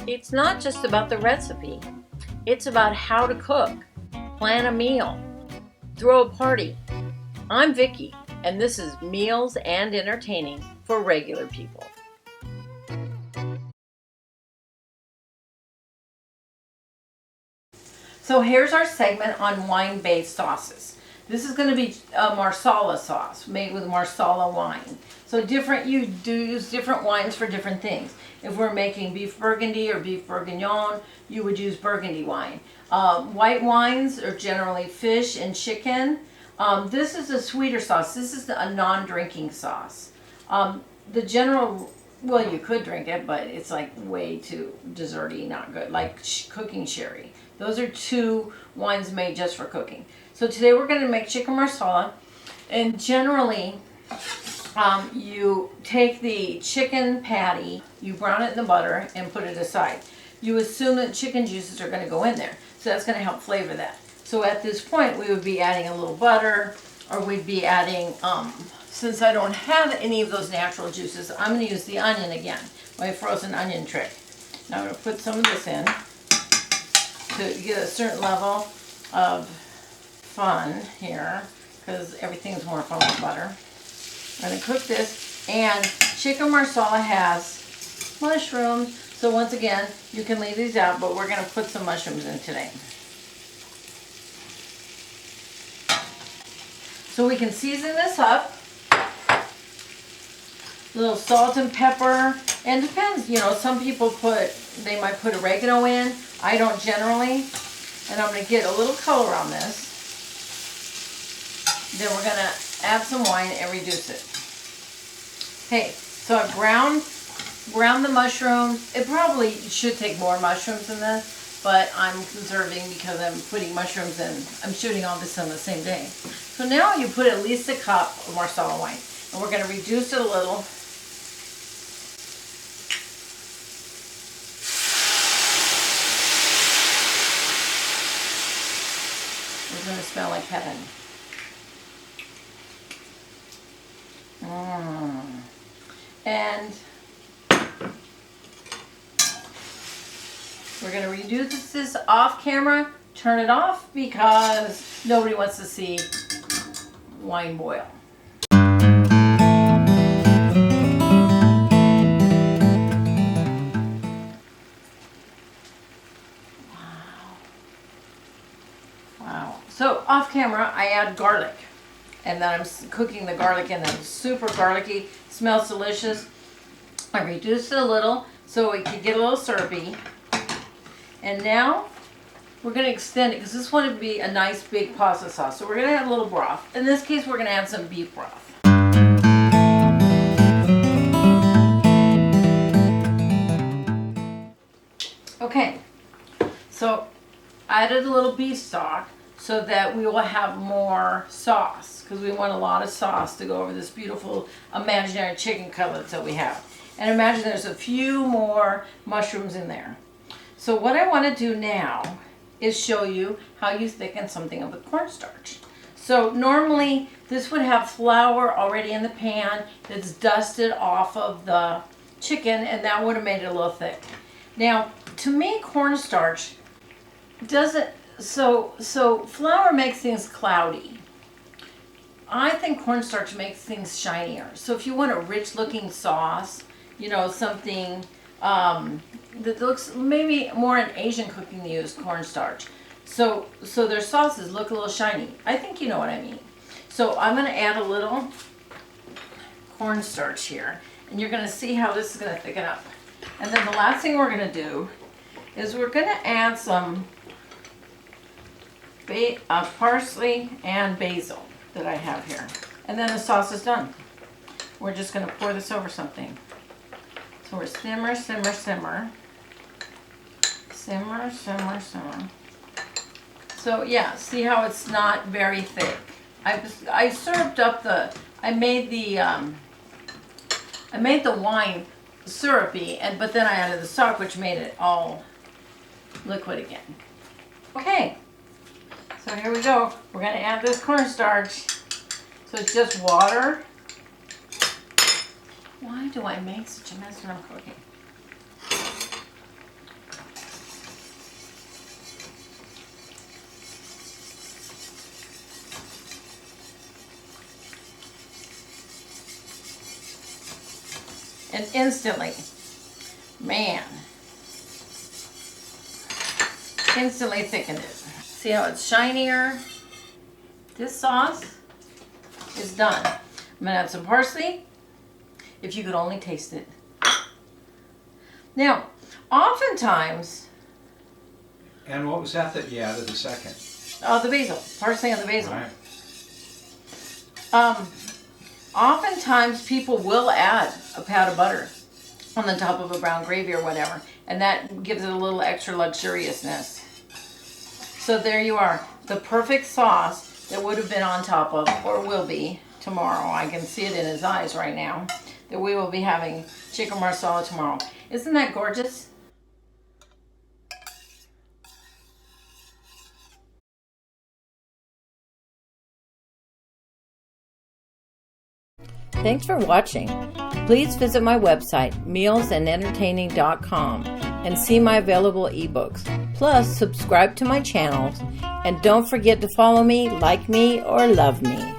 It's not just about the recipe. It's about how to cook, plan a meal, throw a party. I'm Vickie, and this is Meals and Entertaining for Regular People. So here's our segment on wine-based sauces. This is going to be a Marsala sauce made with Marsala wine. So you do use different wines for different things. If we're making beef Burgundy or beef Bourguignon, you would use Burgundy wine. White wines are generally fish and chicken. This is a sweeter sauce. This is a non-drinking sauce. The general, well, you could drink it, but it's like way too desserty, not good, like cooking sherry. Those are two wines made just for cooking. So today we're going to make chicken marsala, and generally you take the chicken patty, you brown it in the butter and put it aside. You assume that chicken juices are going to go in there, so that's going to help flavor that. So at this point we would be adding a little butter, or we'd be adding, since I don't have any of those natural juices, I'm going to use the onion again, my frozen onion trick. Now I'm going to put some of this in to get a certain level of fun here, because everything's more fun with butter. I'm going to cook this, and chicken marsala has mushrooms, so once again you can leave these out, but we're going to put some mushrooms in today. So we can season this up, a little salt and pepper, and it depends, you know, some people they might put oregano in. I don't generally. And I'm going to get a little color on this. Then we're going to add some wine and reduce it. Okay, so I browned the mushrooms. It probably should take more mushrooms than this, but I'm conserving because I'm putting mushrooms in. I'm shooting all this on the same day. So now you put at least a cup of Marsala wine, and we're going to reduce it a little. It's going to smell like heaven. And we're going to reduce this off camera, turn it off because nobody wants to see wine boil. Wow. So off camera I add garlic, and then I'm cooking the garlic in. It's super garlicky, smells delicious. I reduced it a little so it could get a little syrupy. And now we're going to extend it because this one would be a nice big pasta sauce. So we're going to add a little broth. In this case we're going to add some beef broth. Okay, so I added a little beef stock so that we will have more sauce, because we want a lot of sauce to go over this beautiful imaginary chicken cutlets that we have. And imagine there's a few more mushrooms in there. So what I want to do now is show you how you thicken something with cornstarch. So normally this would have flour already in the pan that's dusted off of the chicken, and that would have made it a little thick. Now, to me, cornstarch doesn't, so flour makes things cloudy. I think cornstarch makes things shinier. So if you want a rich looking sauce, you know, something that looks maybe more in Asian cooking, they use cornstarch. So their sauces look a little shiny. I think you know what I mean. So I'm going to add a little cornstarch here, and you're going to see how this is going to thicken up. And then the last thing we're going to do is we're going to add some parsley and basil that I have here. And then the sauce is done. We're just going to pour this over something. So we're simmer, simmer, simmer. Simmer, simmer, simmer. So yeah, see how it's not very thick. I served up I made the wine syrupy, but then I added the stock, which made it all liquid again. Okay, so here we go. We're going to add this cornstarch. So it's just water. Why do I make such a mess when I'm cooking? And instantly, man, instantly thickened it. See how it's shinier? This sauce is done. I'm gonna add some parsley, if you could only taste it. Now, oftentimes... And what was that you added the second? Oh, the basil. Parsley and the basil. Right. Oftentimes people will add a pat of butter on the top of a brown gravy or whatever, and that gives it a little extra luxuriousness. So there you are, the perfect sauce that would have been on top of, or will be tomorrow. I can see it in his eyes right now, that we will be having chicken marsala tomorrow. Isn't that gorgeous? Thanks for watching. Please visit my website, mealsandentertaining.com, and see my available ebooks. Plus, subscribe to my channels, and don't forget to follow me, like me, or love me.